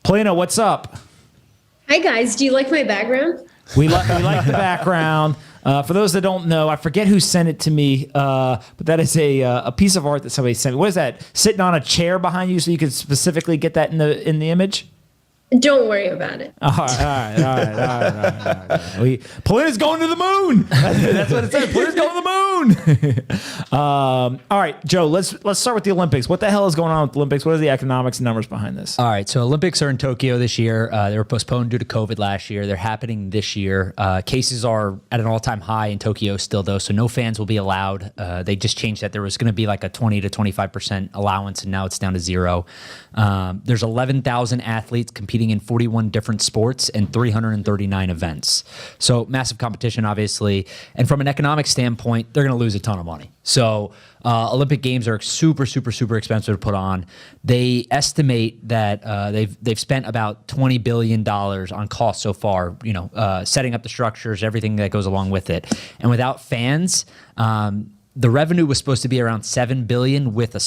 Polina, what's up? Hi guys, do you like my background? We like the background. For those that don't know, I forget who sent it to me, but that is a piece of art that somebody sent me. What is that? Sitting on a chair behind you so you can specifically get that in the image? Don't worry about it. All right. Polina's going to the moon. That's what it says. Polina's going to the moon. All right, Joe, let's start with the Olympics. What the hell is going on with the Olympics? What are the economics and numbers behind this? All right, so Olympics are in Tokyo this year. They were postponed due to COVID last year. They're happening this year. Cases are at an all-time high in Tokyo still, though, so no fans will be allowed. They just changed that. There was going to be like a 20 to 25% allowance, and now it's down to 0. There's 11,000 athletes competing in 41 different sports and 339 events. So massive competition, obviously. And from an economic standpoint, they're going to lose a ton of money. So Olympic Games are super, super, super expensive to put on. They estimate that they've spent about $20 billion on costs so far, setting up the structures, everything that goes along with it. And without fans, the revenue was supposed to be around $7 billion with a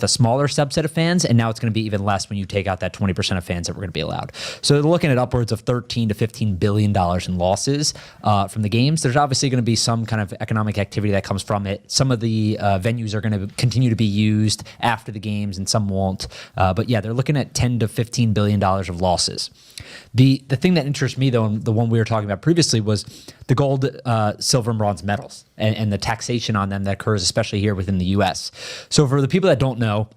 smaller subset of fans, and now it's going to be even less when you take out that 20% of fans that were going to be allowed. So they're looking at upwards of $13 to $15 billion in losses from the games. There's obviously going to be some kind of economic activity that comes from it. Some of the venues are going to continue to be used after the games, and some won't. But yeah, they're looking at $10 to $15 billion of losses. The thing that interests me, though, and the one we were talking about previously, was the gold, silver, and bronze medals and the taxation on them that occurs, especially here within the U.S. So for the people that don't know,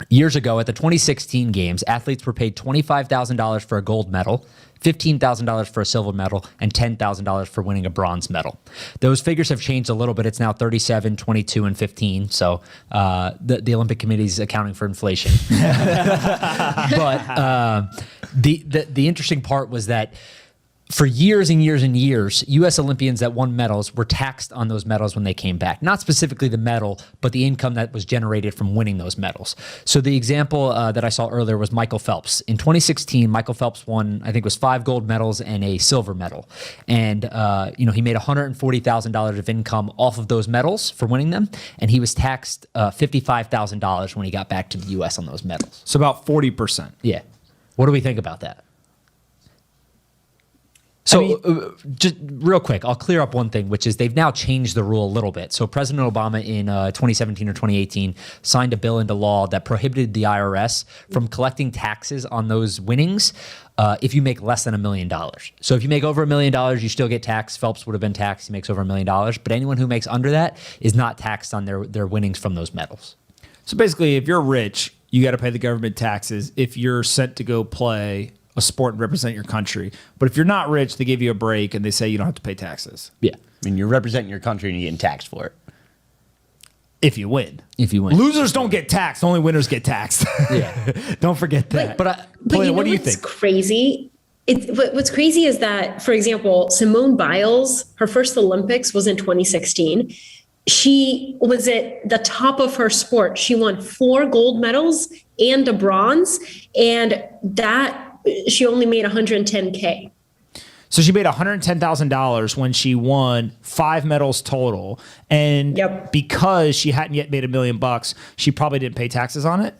years ago at the 2016 games, athletes were paid $25,000 for a gold medal, $15,000 for a silver medal, and $10,000 for winning a bronze medal. Those figures have changed a little bit. It's now 37, 22, and 15. So the Olympic Committee is accounting for inflation. But the interesting part was that for years and years and years, U.S. Olympians that won medals were taxed on those medals when they came back. Not specifically the medal, but the income that was generated from winning those medals. So the example that I saw earlier was Michael Phelps. In 2016, Michael Phelps won, I think it was 5 gold medals and a silver medal. And, he made $140,000 of income off of those medals for winning them. And he was taxed $55,000 when he got back to the U.S. on those medals. So about 40%. Yeah. What do we think about that? So just real quick, I'll clear up one thing, which is they've now changed the rule a little bit. So President Obama in 2017 or 2018 signed a bill into law that prohibited the IRS from collecting taxes on those winnings if you make less than $1 million. So if you make over $1 million, you still get taxed. Phelps would have been taxed. He makes over $1 million. But anyone who makes under that is not taxed on their winnings from those medals. So basically, if you're rich, you got to pay the government taxes if you're sent to go play a sport and represent your country. But if you're not rich, they give you a break and they say you don't have to pay taxes. Yeah. I mean, you're representing your country and you're getting taxed for it. If you win. Losers don't get taxed. Only winners get taxed. Yeah. Don't forget that. But what do you think? Crazy? What's crazy is that, for example, Simone Biles, her first Olympics was in 2016. She was at the top of her sport. She won 4 gold medals and a bronze, and that she only made $110K. So she made $110,000 when she won 5 medals total. And because she hadn't yet made $1 million, she probably didn't pay taxes on it?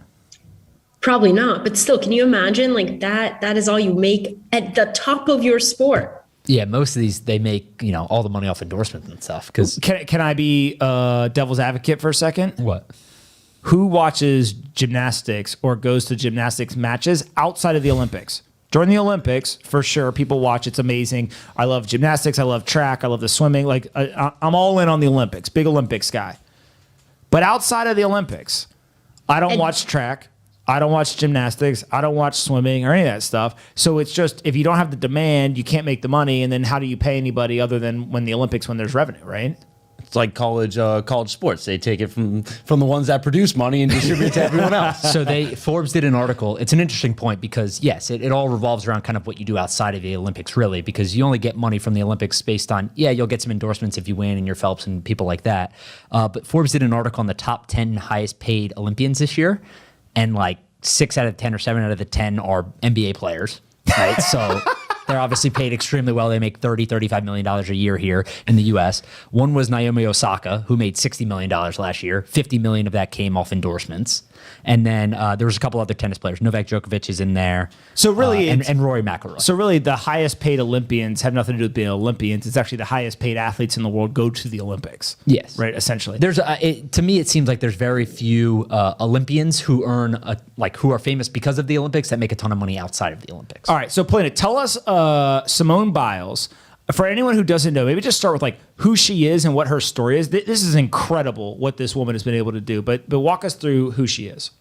Probably not. But still, can you imagine like that is all you make at the top of your sport? Yeah, most of these, they make, all the money off endorsements and stuff. Can I be devil's advocate for a second? What? Who watches gymnastics or goes to gymnastics matches outside of the Olympics? During the Olympics, for sure, people watch. It's amazing. I love gymnastics. I love track. I love the swimming. Like I'm all in on the Olympics. Big Olympics guy. But outside of the Olympics, I don't watch track. I don't watch gymnastics. I don't watch swimming or any of that stuff. So it's just, if you don't have the demand, you can't make the money. And then how do you pay anybody other than when the Olympics, when there's revenue, right? It's like college sports. They take it from the ones that produce money and distribute it to everyone else. So Forbes did an article. It's an interesting point because, yes, it all revolves around kind of what you do outside of the Olympics, really, because you only get money from the Olympics based on, you'll get some endorsements if you win and you're Phelps and people like that. But Forbes did an article on the top 10 highest paid Olympians this year, and like 6 out of 10 or 7 out of the 10 are NBA players, right? So They're obviously paid extremely well. They make $35 million a year here in the US. One was Naomi Osaka, who made $60 million last year. $50 million of that came off endorsements. And then there was a couple other tennis players. Novak Djokovic is in there. So really, and Rory McIlroy. So really, the highest paid Olympians have nothing to do with being Olympians. It's actually the highest paid athletes in the world go to the Olympics. Yes, right. Essentially, there's to me it seems like there's very few Olympians who earn who are famous because of the Olympics that make a ton of money outside of the Olympics. All right, so Polina, tell us Simone Biles. For anyone who doesn't know, maybe just start with like who she is and what her story is. This is incredible what this woman has been able to do. But walk us through who she is.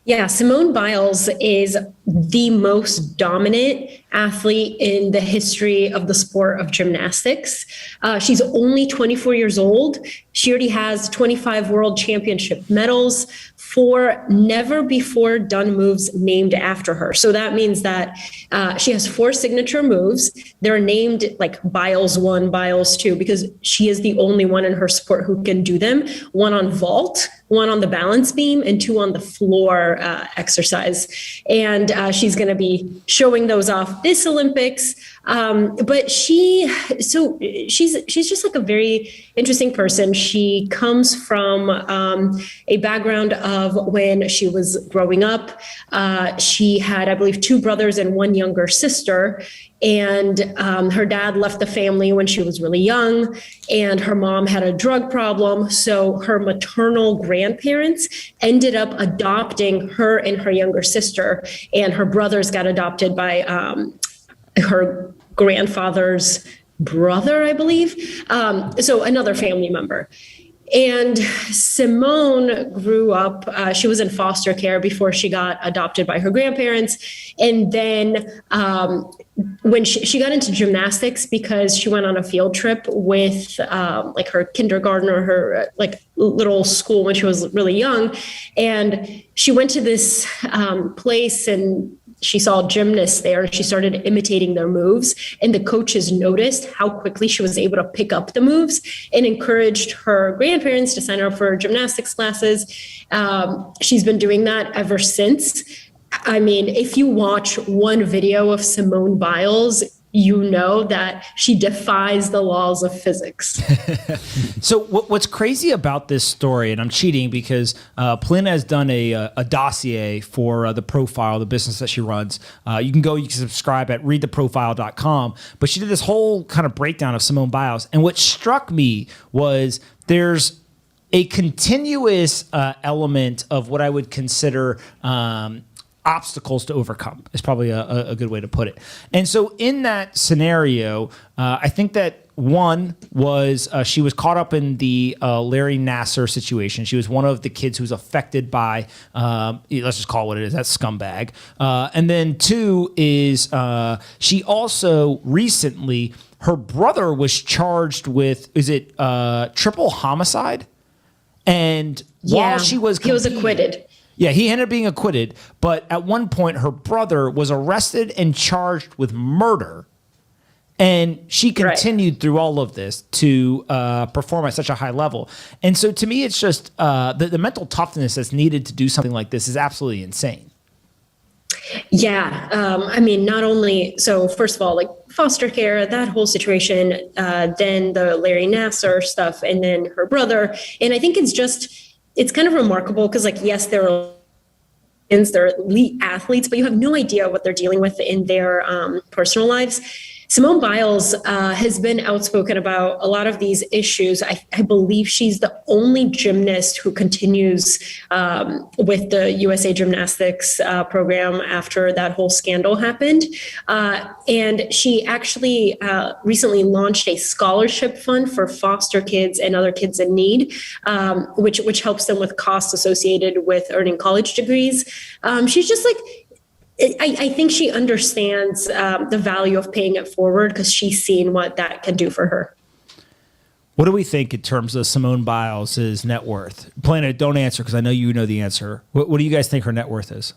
Yeah, Simone Biles is the most dominant athlete in the history of the sport of gymnastics. She's only 24 years old. She already has 25 world championship medals, 4 never before done moves named after her. So that means that she has 4 signature moves. They're named like Biles 1, Biles 2, because she is the only one in her sport who can do them. 1 on vault, 1 on the balance beam, and 2 on the floor exercise. And she's going to be showing those off this Olympics. But she's just like a very interesting person. She comes from a background of when she was growing up. She had, I believe, 2 brothers and 1 younger sister. And her dad left the family when she was really young, and her mom had a drug problem. So her maternal grandparents ended up adopting her and her younger sister, and her brothers got adopted by her grandfather's brother, I believe. So another family member. And Simone grew up, she was in foster care before she got adopted by her grandparents. And then when she got into gymnastics because she went on a field trip with like her kindergarten or her like little school when she was really young. And she went to this place and she saw gymnasts there and she started imitating their moves, and the coaches noticed how quickly she was able to pick up the moves and encouraged her grandparents to sign her up for gymnastics classes. She's been doing that ever since. I mean, if you watch one video of Simone Biles, you know that she defies the laws of physics. So what's crazy about this story, and I'm cheating because Polina has done a dossier for the Profile, the business that she runs. You can subscribe at readtheprofile.com. But she did this whole kind of breakdown of Simone Biles. And what struck me was there's a continuous element of what I would consider obstacles to overcome is probably a good way to put it. And so in that scenario, I think that one was she was caught up in the Larry Nassar situation. She was one of the kids who was affected by, let's just call it what it is, that scumbag. And then 2 is she also recently, her brother was charged with, is it triple homicide? And while she was he was acquitted. Yeah, he ended up being acquitted, but at one point her brother was arrested and charged with murder, and she continued through all of this to perform at such a high level. And so to me, it's just the mental toughness that's needed to do something like this is absolutely insane. Yeah, I mean, not only, so first of all, like foster care, that whole situation, then the Larry Nassar stuff, and then her brother. And I think it's kind of remarkable because, like, yes, they're elite athletes, but you have no idea what they're dealing with in their personal lives. Simone Biles has been outspoken about a lot of these issues. I believe she's the only gymnast who continues with the USA Gymnastics program after that whole scandal happened. And she actually recently launched a scholarship fund for foster kids and other kids in need, which helps them with costs associated with earning college degrees. She's just like, I think she understands the value of paying it forward because she's seen what that can do for her. What do we think in terms of Simone Biles' net worth? Polina, don't answer because I know you know the answer. What do you guys think her net worth is?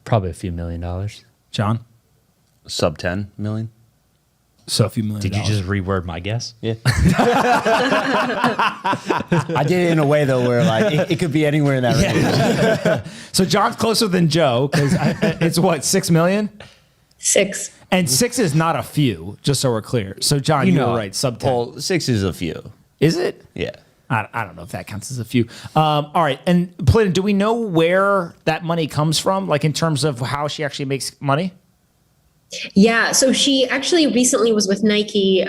Probably a few $1 million. John? Sub 10 million. So a few $1 million. Did you just reword my guess? Yeah. I did it in a way, though, where like it could be anywhere in that range. So John's closer than Joe because it's what, 6 million? 6. And 6 is not a few, just so we're clear. So, John, you were right. Sub 10. Well, 6 is a few. Is it? Yeah. I don't know if that counts as a few. All right. And Polina, do we know where that money comes from? Like in terms of how she actually makes money? Yeah, so she actually recently was with Nike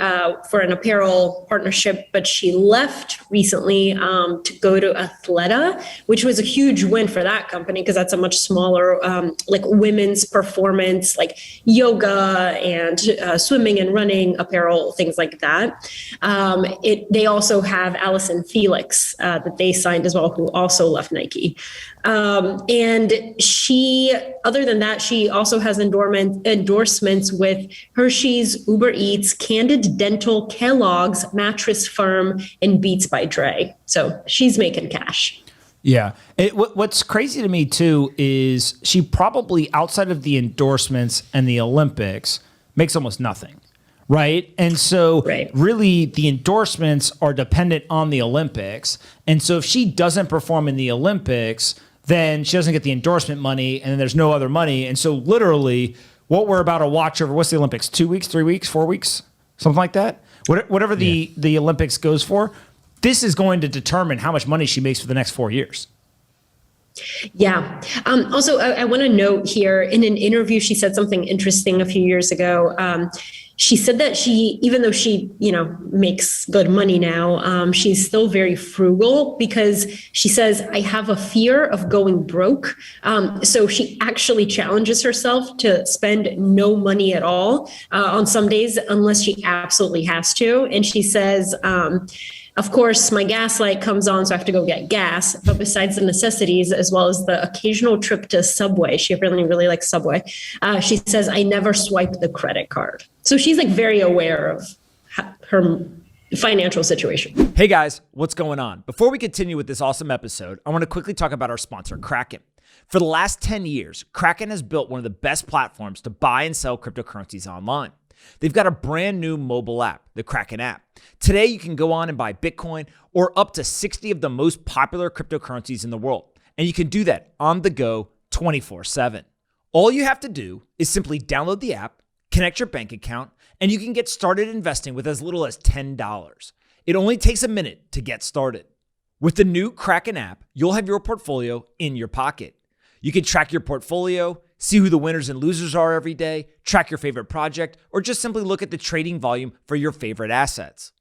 for an apparel partnership, but she left recently to go to Athleta, which was a huge win for that company because that's a much smaller, like women's performance, like yoga and swimming and running apparel, things like that. They also have Allison Felix that they signed as well, who also left Nike. And she, other than that, she also has endorsements with Hershey's, Uber Eats, Candid Dental, Kellogg's, Mattress Firm, and Beats by Dre. So she's making cash. Yeah. What's crazy to me too is she probably, outside of the endorsements and the Olympics, makes almost nothing. Right. And so really the endorsements are dependent on the Olympics. And so if she doesn't perform in the Olympics, then she doesn't get the endorsement money and then there's no other money. And so literally what we're about to watch over, what's the Olympics, 2 weeks, 3 weeks, 4 weeks, something like that? Whatever the Olympics goes for, this is going to determine how much money she makes for the next 4 years. Yeah. Also, I want to note here in an interview, she said something interesting a few years ago. She said that even though she, makes good money now, she's still very frugal because she says, I have a fear of going broke. So she actually challenges herself to spend no money at all on some days, unless she absolutely has to. And she says, of course, my gas light comes on, so I have to go get gas. But besides the necessities, as well as the occasional trip to Subway, she really, really likes Subway. She says, I never swipe the credit card. So she's like very aware of her financial situation. Hey guys, what's going on? Before we continue with this awesome episode, I want to quickly talk about our sponsor, Kraken. For the last 10 years, Kraken has built one of the best platforms to buy and sell cryptocurrencies online. They've got a brand new mobile app, the Kraken app. Today, you can go on and buy Bitcoin or up to 60 of the most popular cryptocurrencies in the world. And you can do that on the go 24/7. All you have to do is simply download the app, connect your bank account, and you can get started investing with as little as $10. It only takes a minute to get started. With the new Kraken app, you'll have your portfolio in your pocket. You can track your portfolio, see who the winners and losers are every day, track your favorite project, or just simply look at the trading volume for your favorite assets.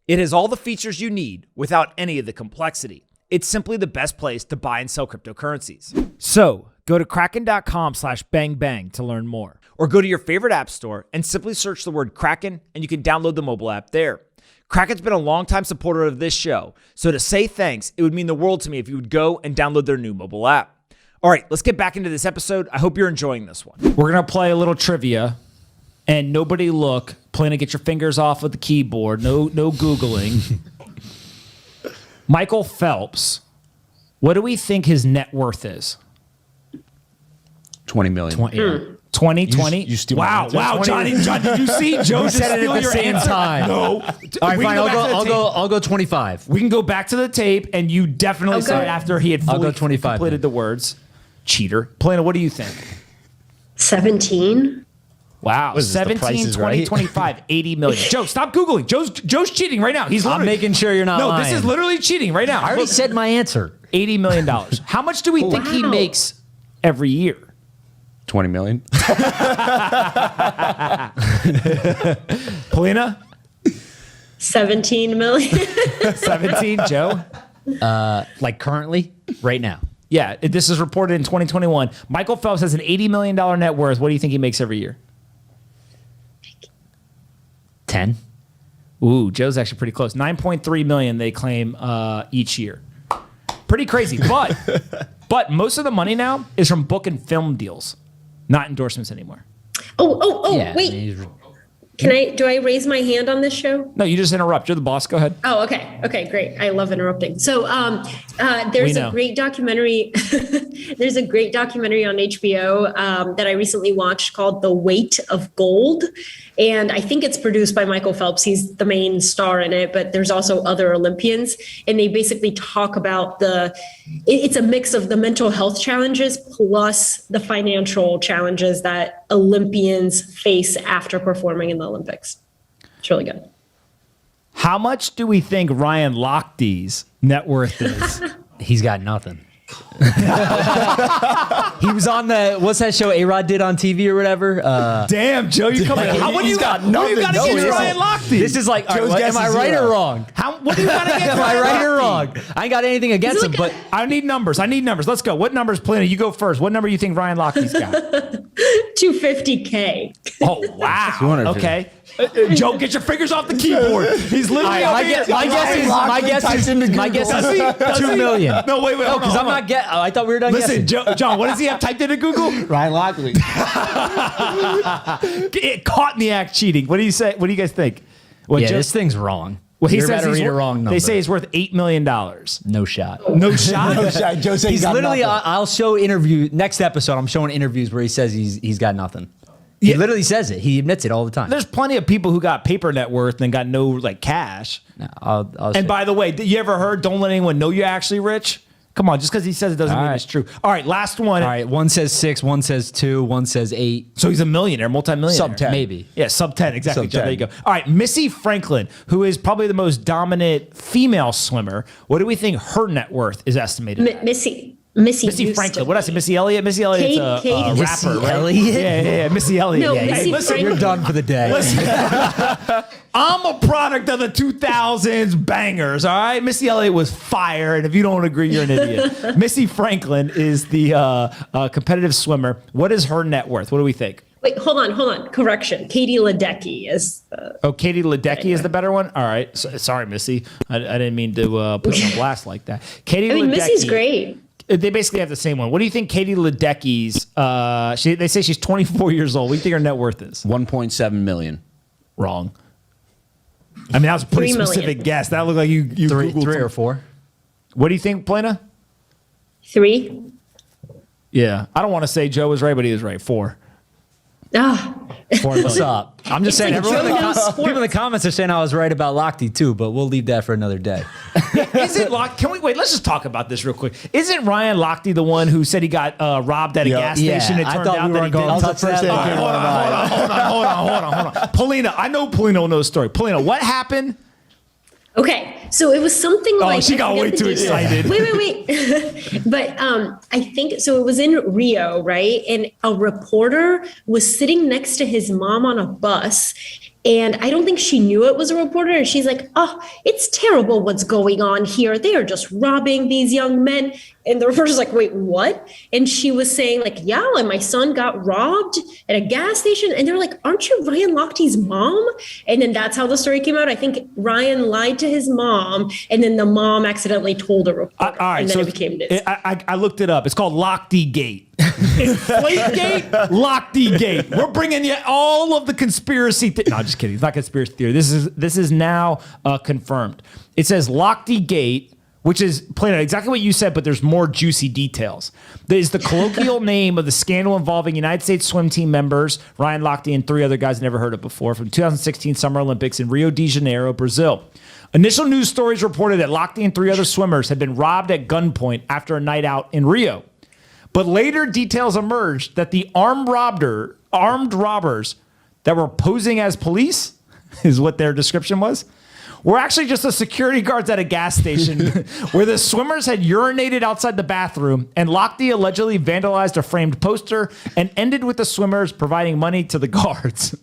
It has all the features you need without any of the complexity. It's simply the best place to buy and sell cryptocurrencies. So go to kraken.com/bangbang to learn more, or go to your favorite app store and simply search the word Kraken and you can download the mobile app there. Kraken's been a longtime supporter of this show, so to say thanks, it would mean the world to me if you would go and download their new mobile app. All right, let's get back into this episode. I hope you're enjoying this one. We're going to play a little trivia, and nobody look. Plan to get your fingers off of the keyboard. No Googling. Michael Phelps, what do we think his net worth is? 20 million. 2020? You steal my answer? Wow, John, did you see Joe just said it steal at the your same answer? time. No. All right, fine. I'll go 25. We can go back to the tape, and you definitely said it after he had I'll fully go 25 completed the words. Cheater. Polina, what do you think? 17. Wow. Was this, the 17, Price is 20, Right? 25, 80 million. Joe, stop Googling. Joe's cheating right now. He's I'm literally- making sure you're not No, lying. this is literally cheating right now. I already said my answer. $80 million. How much do we think he Wow. makes every year? 20 million. Polina? 17 million. 17, Joe? Like currently, right now. Yeah, this is reported in 2021. Michael Phelps has an $80 million net worth. What do you think he makes every year? 10. Ooh, Joe's actually pretty close. 9.3 million they claim each year. Pretty crazy. But most of the money now is from book and film deals, not endorsements anymore. Wait. Do I raise my hand on this show? No, you just interrupt. You're the boss. Go ahead. Oh, okay. Okay, great. I love interrupting. So there's a great documentary. There's a great documentary on HBO that I recently watched called The Weight of Gold. And I think it's produced by Michael Phelps. He's the main star in it, but there's also other Olympians. And they basically talk about it's a mix of the mental health challenges plus the financial challenges that Olympians face after performing in the Olympics. It's really good. How much do we think Ryan Lochte's net worth is? He's got nothing. He was on what's that show A-Rod did on TV or whatever? Damn, Joe, you coming? What do you got against Ryan Lochte? This is like, am I right or wrong? What do you got against Am I right or wrong? I ain't got anything against him, but I need numbers. Let's go. What numbers, Polina? You go first. What number do you think Ryan Lochte's got? $250K. Oh, wow. Okay. Joe, get your fingers off the keyboard. He's literally my guess is 2 million. No, wait. No, because I'm not getting. I thought we were done Listen, guessing. John, what does he have typed into Google? Ryan Lochte. Caught in the act cheating. What do you say? What do you guys think? Yeah, this thing's wrong. Well, he You're says about to he's read a wrong number. They say he's worth $8 million. No shot. No shot. No shot. Joe said He's literally. I'll show next episode. I'm showing interviews where he says he's got nothing. He literally says it. He admits it all the time. There's plenty of people who got paper net worth and got no cash. No, I'll and by the way, you ever heard don't let anyone know you're actually rich? Come on, just because he says it doesn't mean it's true. All right, last one. All right, one says 6, one says 2, one says 8. So he's a millionaire, multimillionaire. Sub 10. Maybe. Yeah, sub 10, exactly. Sub Joe, 10. there you go. All right, Missy Franklin, who is probably the most dominant female swimmer. What do we think her net worth is estimated at? Missy Franklin. What did I say? Missy Elliott? Missy Elliott's a rapper, Missy right? Elliott? Yeah. Missy Elliott. No, yeah. Missy Listen, Franklin. You're done for the day. I'm a product of the 2000s bangers, all right? Missy Elliott was fire, and if you don't agree, you're an idiot. Missy Franklin is the competitive swimmer. What is her net worth? What do we think? Wait, hold on. Correction. Katie Ledecky is Katie Ledecky is the better one? All right. Sorry, Missy. I didn't mean to put you on blast like that. Katie Ledecky. Missy's great. They basically have the same one. What do you think Katie Ledecky's, they say she's 24 years old. What do you think her net worth is? 1.7 million. Wrong. I mean, that was a pretty 3 million. specific guess. That looked like you Three Googled or 4. What do you think, Polina? 3. Yeah. I don't want to say Joe was right, but he was right. 4. What's up? I'm just saying, like everyone Joe knows sports. people in the comments are saying I was right about Lochte too, but we'll leave that for another day. Isn't Lochte? Can we wait? Let's just talk about this real quick. Isn't Ryan Lochte the one who said he got robbed at a gas station? It I turned thought out we that weren't he going didn't. to touch that. Hold on. Polina, I know Polina will know the story. Polina, what happened? Okay, so it was something like she I got forget way the too details. excited. Wait. But I think so. It was in Rio, right? And a reporter was sitting next to his mom on a bus. And I don't think she knew it was a reporter. And she's like, "Oh, it's terrible what's going on here. They are just robbing these young men." And the reporter's like, "Wait, what?" And she was saying like, "Yeah, and my son got robbed at a gas station." And they're like, "Aren't you Ryan Lochte's mom?" And then that's how the story came out. I think Ryan lied to his mom, and then the mom accidentally told a reporter. All right, and then so it became this. I looked it up. It's called Lochte Gate. Inflategate, Lochte Gate. We're bringing you all of the conspiracy. No, just kidding. It's not conspiracy theory. This is now confirmed. It says Lochte Gate, which is playing out exactly what you said, but there's more juicy details. That is the colloquial name of the scandal involving United States swim team members, Ryan Lochte and 3 other guys never heard of before, from 2016 Summer Olympics in Rio de Janeiro, Brazil. Initial news stories reported that Lochte and 3 other swimmers had been robbed at gunpoint after a night out in Rio. But later details emerged that the armed robbers that were posing as police, is what their description was, were actually just the security guards at a gas station where the swimmers had urinated outside the bathroom, and Lochte allegedly vandalized a framed poster and ended with the swimmers providing money to the guards.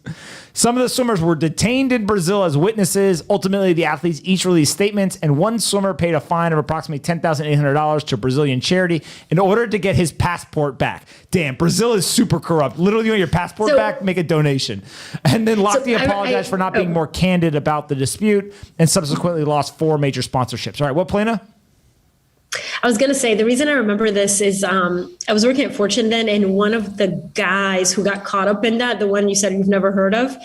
Some of the swimmers were detained in Brazil as witnesses. Ultimately, the athletes each released statements, and one swimmer paid a fine of approximately $10,800 to a Brazilian charity in order to get his passport back. Damn, Brazil is super corrupt. Literally, you want your passport back, make a donation. And then Lochte apologized for not being more candid about the dispute and subsequently lost 4 major sponsorships. All right, what, Polina? I was going to say, the reason I remember this is I was working at Fortune then, and one of the guys who got caught up in that, the one you said you've never heard of,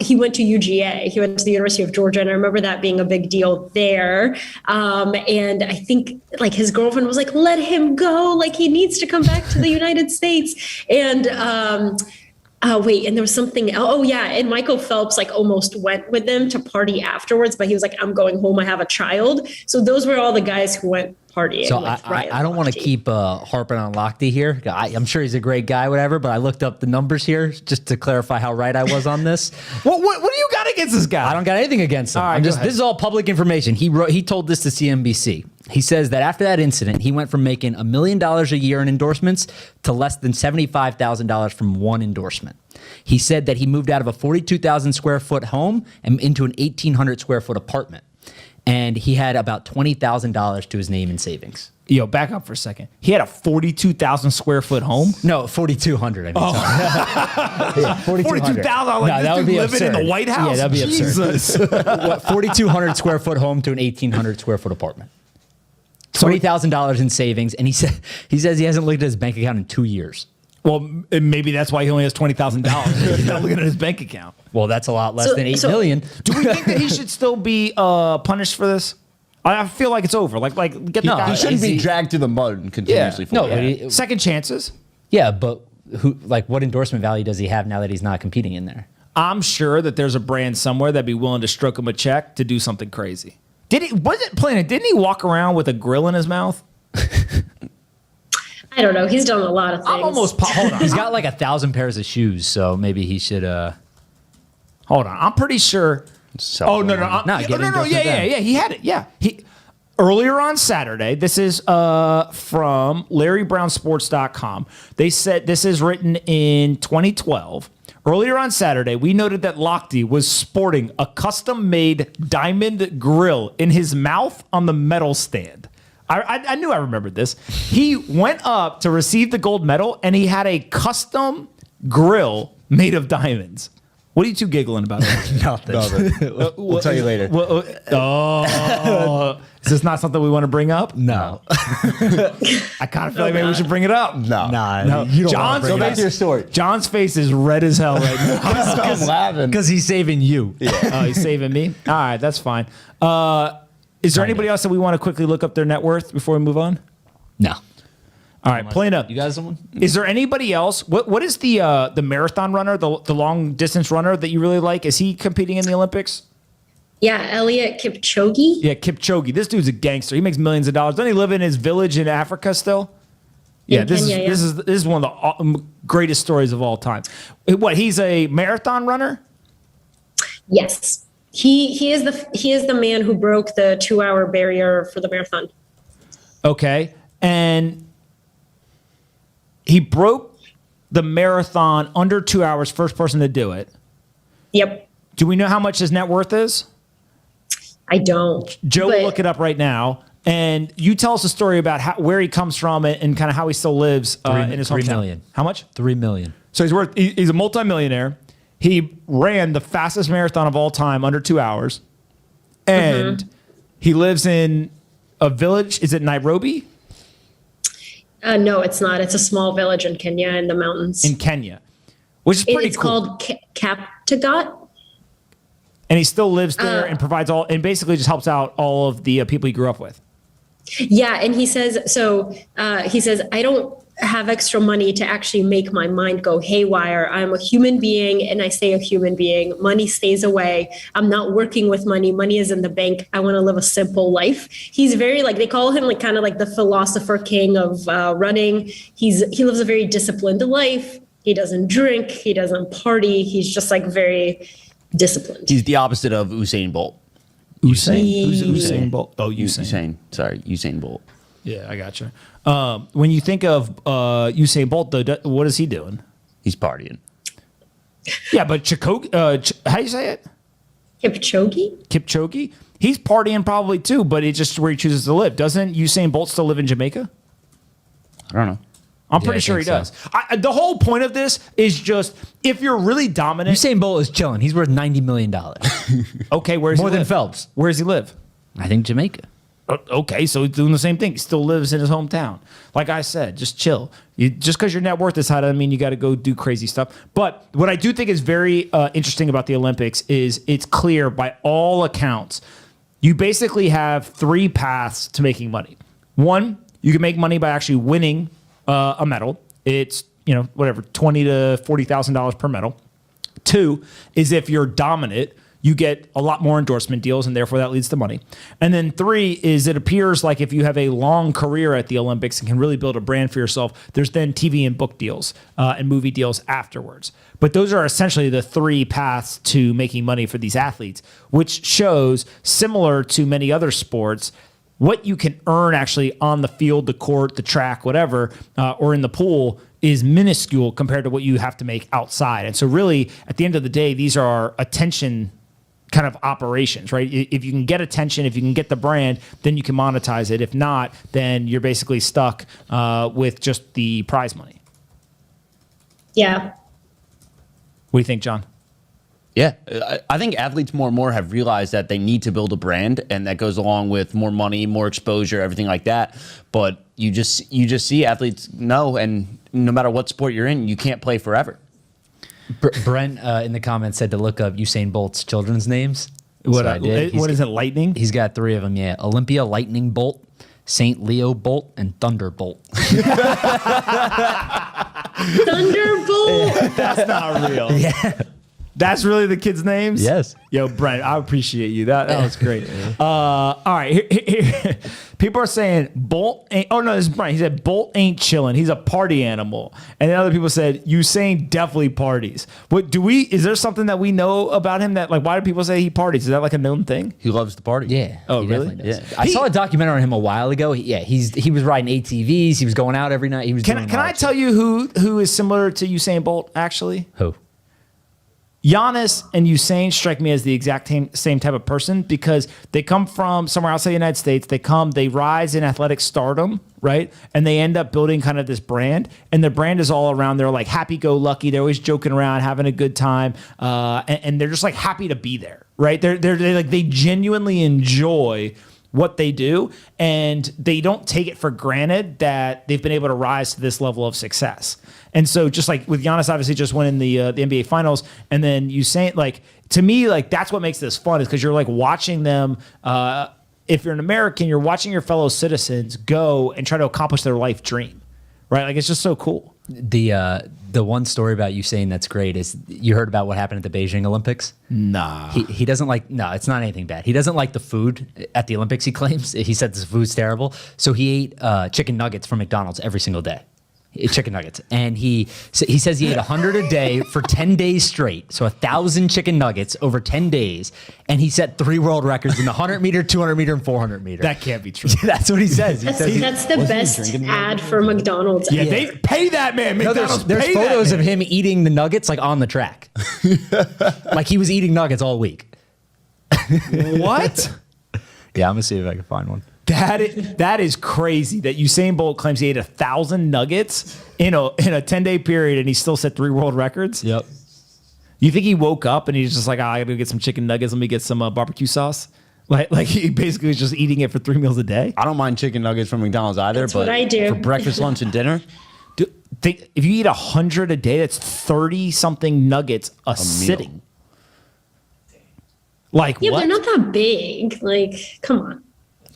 he went to UGA. He went to the University of Georgia, and I remember that being a big deal there. And I think like his girlfriend was like, "Let him go. Like he needs to come back to the United States." And and there was something else. Oh yeah. And Michael Phelps like almost went with them to party afterwards, but he was like, "I'm going home. I have a child." So those were all the guys who went partying. So with Ryan I don't want to Lochte. keep harping on Lochte here. I'm sure he's a great guy, whatever, but I looked up the numbers here just to clarify how right I was on this. What do you got against this guy? I don't got anything against him. All right, I'm go just ahead. this is all public information. He told this to CNBC. He says that after that incident, he went from making $1 million a year in endorsements to less than $75,000 from one endorsement. He said that he moved out of a 42,000 square foot home and into an 1,800 square foot apartment. And he had about $20,000 to his name in savings. Yo, back up for a second. He had a 42,000 square foot home. No, 4,200. I mean, sorry. 42,000. I'm like, this dude living in the White House. Yeah, that'd be absurd. Jesus. What, 4,200 square foot home to an 1,800 square foot apartment. $20,000 in savings, and he says he hasn't looked at his bank account in 2 years. Well, maybe that's why he only has $20,000. He's not looking at his bank account. Well, that's a lot less than $8 million. Do we think that he should still be punished for this? I feel like it's over. Like get the No, guy. He shouldn't be Is he- dragged through the mud continuously. No, for but it. he- Second chances. Yeah, but what endorsement value does he have now that he's not competing in there? I'm sure that there's a brand somewhere that'd be willing to stroke him a check to do something crazy. Didn't he walk around with a grill in his mouth? I don't know. He's done a lot of things. I'm almost hold on. He's got like 1,000 pairs of shoes, so maybe he should. Hold on. I'm pretty sure. Sell Oh no them. no No, yeah, get no endorsement yeah. then. He had it. Yeah, he earlier on Saturday. This is from LarryBrownSports.com. They said this is written in 2012. Earlier on Saturday, we noted that Lochte was sporting a custom-made diamond grill in his mouth on the medal stand. I knew I remembered this. He went up to receive the gold medal, and he had a custom grill made of diamonds. What are you two giggling about? Nothing. We'll tell you later. Is this not something we want to bring up? No. I kind of feel like maybe we should bring it up. No. Nah, you don't John's Go back to your story. John's face is red as hell right now. I'm laughing. Because he's saving you. Oh, he's saving me? All right, that's fine. Is there anybody else that we want to quickly look up their net worth before we move on? No. All right, Polina. You guys someone? Is there anybody else? What is the marathon runner, the long distance runner that you really like? Is he competing in the Olympics? Yeah, Elliot Kipchoge. Yeah, Kipchoge. This dude's a gangster. He makes millions of dollars. Doesn't he live in his village in Africa still? Yeah, In this Kenya, is this is one of the greatest stories of all time. What? He's a marathon runner? Yes, he is the man who broke the 2-hour barrier for the marathon. Okay, and he broke the marathon under 2 hours. First person to do it. Yep. Do we know how much his net worth is? I don't. Joe will look it up right now. And you tell us a story about where he comes from and kind of how he still lives in his hometown. $3 million. How much? $3 million. So he's a multimillionaire. He ran the fastest marathon of all time under 2 hours. And he lives in a village. Is it Nairobi? No, it's not. It's a small village in Kenya in the mountains. In Kenya, which is pretty It's cool. called Kaptagat. And he still lives there and provides and basically just helps out all of the people he grew up with. Yeah, and he says I don't have extra money to actually make my mind go haywire. I'm a human being, and I stay a human being. Money stays away. I'm not working with money. Money is in the bank. I want to live a simple life. He's very they call him kind of like the philosopher king of running. He lives a very disciplined life. He doesn't drink. He doesn't party. He's just very disciplined. He's the opposite of Usain Bolt. Usain? Who's Usain Bolt? Oh, Usain. Usain Bolt. Yeah, I gotcha. When you think of Usain Bolt, though, what is he doing? He's partying. Yeah, but how do you say it? Kipchoge? He's partying probably too, but it's just where he chooses to live. Doesn't Usain Bolt still live in Jamaica? I don't know. I'm pretty sure he does. The whole point of this is just if you're really dominant. Usain Bolt is chilling. He's worth $90 million. Okay, where's More he than live? Phelps. Where does he live? I think Jamaica. Okay, so he's doing the same thing. He still lives in his hometown. Like I said, just chill. Just because your net worth is high doesn't mean you got to go do crazy stuff. But what I do think is very interesting about the Olympics is it's clear by all accounts, you basically have 3 paths to making money. One, you can make money by actually winning a medal. It's whatever $20,000 to $40,000 per medal. 2 is if you're dominant, you get a lot more endorsement deals, and therefore that leads to money. And then 3 is it appears like if you have a long career at the Olympics and can really build a brand for yourself, there's then TV and book deals and movie deals afterwards. But those are essentially the 3 paths to making money for these athletes, which shows, similar to many other sports, what you can earn actually on the field, the court, the track, whatever, or in the pool is minuscule compared to what you have to make outside. And so really, at the end of the day, these are attention kind of operations, right? If you can get attention, if you can get the brand, then you can monetize it. If not, then you're basically stuck with just the prize money. Yeah. What do you think, John? Yeah, I think athletes more and more have realized that they need to build a brand, and that goes along with more money, more exposure, everything like that. But you just see athletes know, and no matter what sport you're in, you can't play forever. Brent in the comments said to look up Usain Bolt's children's names. What, So I did. what is it, Lightning? He's got 3 of them, yeah. Olympia, Lightning Bolt, St. Leo Bolt, and Thunderbolt. Thunderbolt. That's not real. Yeah. That's really the kids' names? Yes. Yo, Brent, I appreciate you. That was great. All right. Here, people are saying Bolt ain't, oh no, this is Brent. He said Bolt ain't chilling. He's a party animal. And then other people said Usain definitely parties. What is there something that we know about him that, like, why do people say he parties? Is that like a known thing? He loves to party. Yeah. Oh, he really? definitely does. Yeah. I saw a documentary on him a while ago. He was riding ATVs. He was going out every night. He was Can I tell you who is similar to Usain Bolt, actually? Who? Giannis and Usain strike me as the exact same type of person because they come from somewhere outside the United States. They rise in athletic stardom, right? And they end up building kind of this brand. And the brand is all around. They're like happy-go-lucky. They're always joking around, having a good time. And they're just like happy to be there, right? They genuinely enjoy what they do, and they don't take it for granted that they've been able to rise to this level of success. And so just like with Giannis, obviously just winning the NBA finals, and then Usain, like, to me, like, that's what makes this fun is because you're like watching them. If you're an American, you're watching your fellow citizens go and try to accomplish their life dream, right? Like, it's just so cool. The one story about Usain that's great is you heard about what happened at the Beijing Olympics? Nah. He doesn't like, no, it's not anything bad. He doesn't like the food at the Olympics, he claims. He said the food's terrible. So he ate chicken nuggets from McDonald's every single day. Chicken nuggets. And he says he ate 100 a day for 10 days straight. So 1,000 chicken nuggets over 10 days. And he set 3 world records in the 100 meter, 200 meter, and 400 meter. That can't be true. That's what he says. That's the best ad for McDonald's. Yeah, they pay that man. No, McDonald's there's pay photos that of him eating the nuggets like on the track. Like he was eating nuggets all week. man. What? Yeah, I'm gonna see if I can find one. That is crazy that Usain Bolt claims he ate 1,000 nuggets in a 10-day period and he still set 3 world records. Yep. You think he woke up and he's just like, I gotta go get some chicken nuggets. Let me get some barbecue sauce. Like he basically was just eating it for 3 meals a day. I don't mind chicken nuggets from McDonald's either, That's but what I do. for breakfast, lunch, and dinner, If you eat 100 a day, that's 30 something nuggets a sitting. Like Yeah, what? they're not that big. Like, come on.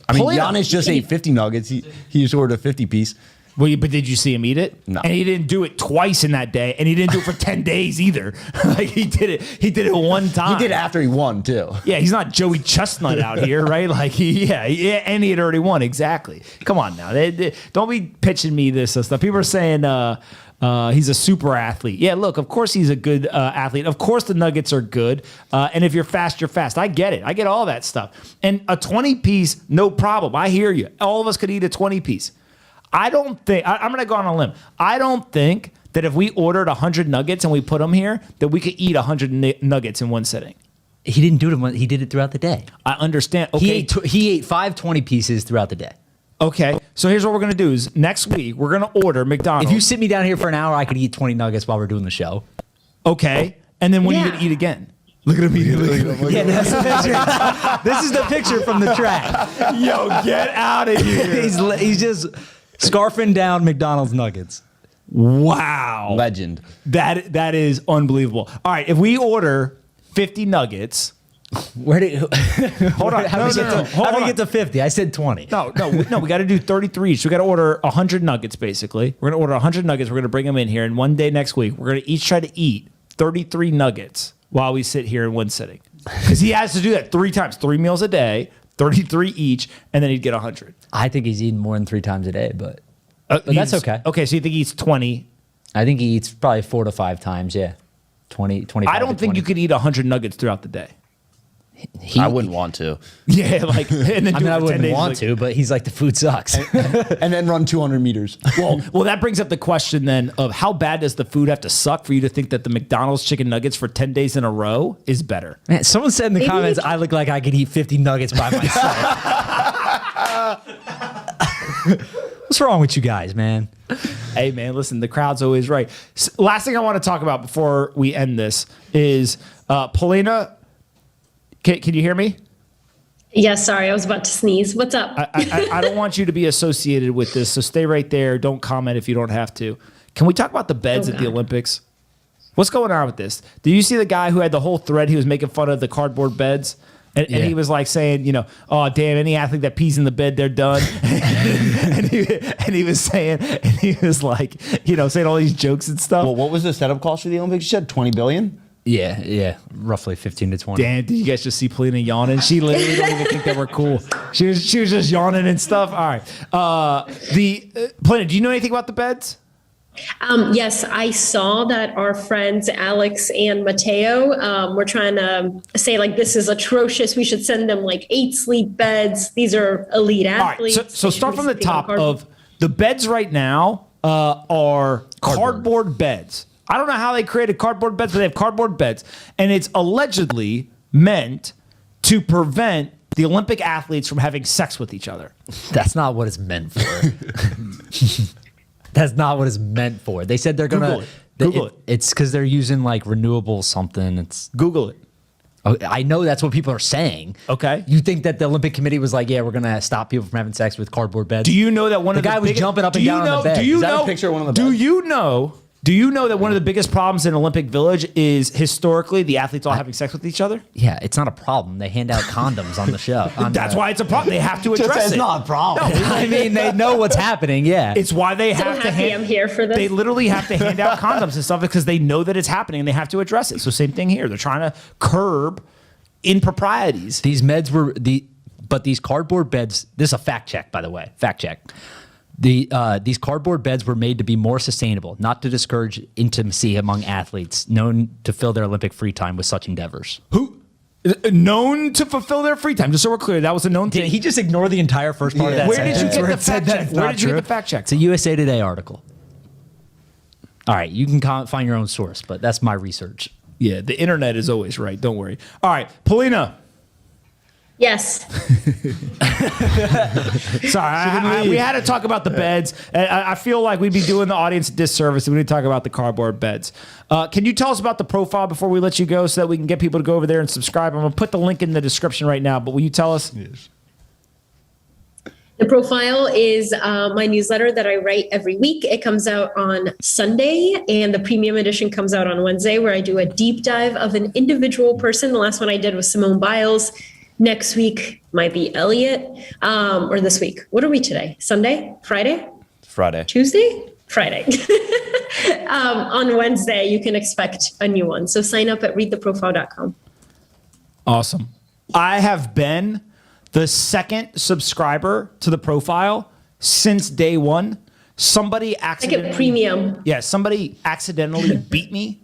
I mean, Polina- Giannis just ate 50 nuggets. He just ordered a 50 piece. Well, but did you see him eat it? No. And he didn't do it twice in that day, and he didn't do it for 10 days either. Like he did it one time. He did it after he won too. Yeah, he's not Joey Chestnut out here, right? Like yeah, and he had already won. Exactly. Come on now, don't be pitching me this stuff. People are saying he's a super athlete. Yeah, look, of course he's a good athlete. Of course the Nuggets are good. And if you're fast, you're fast. I get it. I get all that stuff. And a 20 piece, no problem. I hear you. All of us could eat a 20 piece. I don't think, I'm going to go on a limb. I don't think that if we ordered 100 nuggets and we put them here, that we could eat 100 nuggets in one sitting. He didn't do it. He did it throughout the day. I understand. Okay. He ate 5 20 pieces throughout the day. Okay. So here's what we're going to do is next week, we're going to order McDonald's. If you sit me down here for an hour, I could eat 20 nuggets while we're doing the show. Okay. And then when are you going to eat again? Look at him eating. Yeah, that's the picture. This is the picture from the track. Yo, get out of here. He's just scarfing down McDonald's nuggets. Wow. Legend. That is unbelievable. All right. If we order 50 nuggets. Where did Hold on. How do we get to 50? I said 20. No. We got to do 33 each. So we got to order 100 nuggets, basically. We're going to order 100 nuggets. We're going to bring them in here. And one day next week, we're going to each try to eat 33 nuggets while we sit here in one sitting. Because he has to do that 3 times, 3 meals a day, 33 each, and then he'd get 100. I think he's eating more than 3 times a day, but that's okay. Okay, so you think he eats 20? I think he eats probably 4 to 5 times. Yeah, 25. I don't think you could eat 100 nuggets throughout the day. I wouldn't want to. Yeah, like, and then I mean, I wouldn't want to, but he's like, the food sucks. And then run 200 meters. Well, that brings up the question then of how bad does the food have to suck for you to think that the McDonald's chicken nuggets for 10 days in a row is better? Man, someone said in the comments, I look like I could eat 50 nuggets by myself. What's wrong with you guys, man? Hey, man, listen, the crowd's always right. Last thing I want to talk about before we end this is Polina. Can you hear me? Yes, sorry, I was about to sneeze. What's up? I don't want you to be associated with this, so stay right there. Don't comment if you don't have to. Can we talk about the beds at the Olympics? What's going on with this? Did you see the guy who had the whole thread? He was making fun of the cardboard beds. And he was like saying, oh, damn, any athlete that pees in the bed, they're done. and he was saying, and he was like, saying all these jokes and stuff. Well, what was the setup cost for the Olympics? You said $20 billion? Yeah, roughly 15 to 20. Damn, did you guys just see Polina yawning? She literally don't even think that we're cool. She was just yawning and stuff. All right. Polina, do you know anything about the beds? Yes, I saw that our friends Alex and Mateo were trying to say, like, this is atrocious. We should send them like 8 sleep beds. These are elite athletes. All right, so start from the top of the beds right now are cardboard beds. I don't know how they created cardboard beds, but they have cardboard beds. And it's allegedly meant to prevent the Olympic athletes from having sex with each other. That's not what it's meant for. That's not what it's meant for. They said they're going to... Google it. It's because they're using like renewable something. Google it. I know that's what people are saying. Okay. You think that the Olympic Committee was like, yeah, we're going to stop people from having sex with cardboard beds? Do you know that one the of the guy was jumping up and down on the bed? Is that a picture of one of the Do beds? you know that one of the biggest problems in Olympic Village is historically the athletes all having sex with each other? Yeah, it's not a problem. They hand out condoms on the show. That's why it's a problem. They have to address it. It's not a problem. I mean, they know what's happening. Yeah. It's why they So have to happy I'm here for this. They literally have to hand out condoms and stuff because they know that it's happening and they have to address it. So same thing here. They're trying to curb improprieties. These meds were but these cardboard beds, this is a fact check, by the way. Fact check. These cardboard beds were made to be more sustainable, not to discourage intimacy among athletes known to fill their Olympic free time with such endeavors. Who? Known to fulfill their free time. Just so we're clear, that was a known thing. Did he just ignore the entire first part of that Where did you sentence get where the it said fact check? that it's Where not did you get true? the fact check? It's a USA Today article. All right, you can find your own source, but that's my research. Yeah, the internet is always right. Don't worry. All right, Polina. Yes. Sorry, we had to talk about the beds. I feel like we'd be doing the audience a disservice if we didn't talk about the cardboard beds. Can you tell us about the profile before we let you go so that we can get people to go over there and subscribe? I'm going to put the link in the description right now, but will you tell us? Yes. The profile is my newsletter that I write every week. It comes out on Sunday, and the premium edition comes out on Wednesday, where I do a deep dive of an individual person. The last one I did was Simone Biles. Next week might be Elliot, or this week. What are we today? Sunday? Friday? Friday. Tuesday? Friday. On Wednesday, you can expect a new one. So sign up at readtheprofile.com. Awesome. I have been the second subscriber to the profile since day one. Somebody accidentally... Like a premium. Yeah, somebody accidentally beat me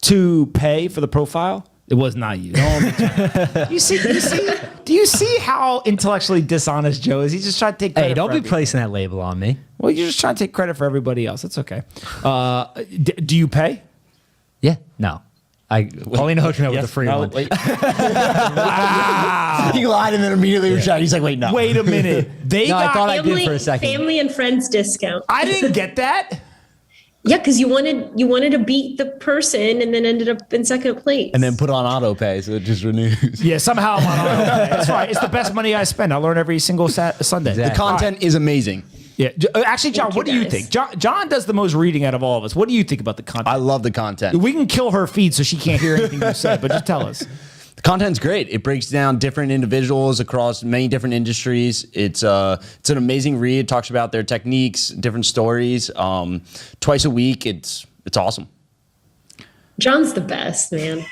to pay for the profile. It was not you. Do you see how intellectually dishonest Joe is? He's just trying to take credit. Hey, don't for be everything. placing that label on me. Well, you're just trying to take credit for everybody else. It's okay. Do you pay? Yeah, no. Paulina hooked me up with the free one. Wait. Wow. He lied and then immediately rejected. He's like, wait, no. Wait a minute. They No, I got. thought I did for a second. Family and friends discount. I didn't get that. Yeah, because you wanted to beat the person and then ended up in second place. And then put on auto pay, so it just renews. Yeah, somehow I'm on auto pay. That's right. It's the best money I spend. I learn every single Sunday. Exactly. The content is amazing. Yeah. Actually, John, what do you guys. think? John does the most reading out of all of us. What do you think about the content? I love the content. We can kill her feed so she can't hear anything you say, but just tell us. The content's great. It breaks down different individuals across many different industries. It's an amazing read. It talks about their techniques, different stories. Twice a week. It's awesome. John's the best, man.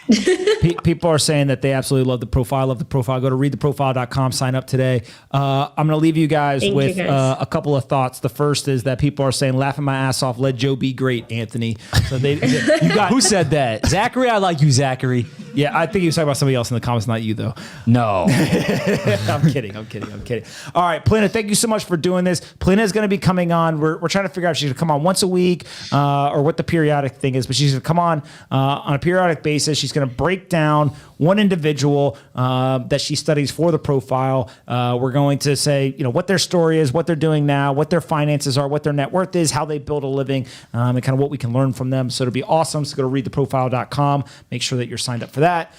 People are saying that they absolutely love the profile. Go to readtheprofile.com, sign up today. I'm going to leave you guys with a couple of thoughts. The first is that people are saying, laughing my ass off, let Joe be great, Anthony. So you got, who said that? Zachary? I like you, Zachary. Yeah, I think he was talking about somebody else in the comments, not you, though. No. I'm kidding. All right, Polina, thank you so much for doing this. Polina is going to be coming on. We're trying to figure out if she's going to come on once a week or what the periodic thing is, but she's going to come on a periodic basis. She's going to break down one individual that she studies for the profile. We're going to say, what their story is, what they're doing now, what their finances are, what their net worth is, how they build a living, and kind of what we can learn from them. So it'll be awesome. So go to readtheprofile.com. Make sure that you're signed up for that.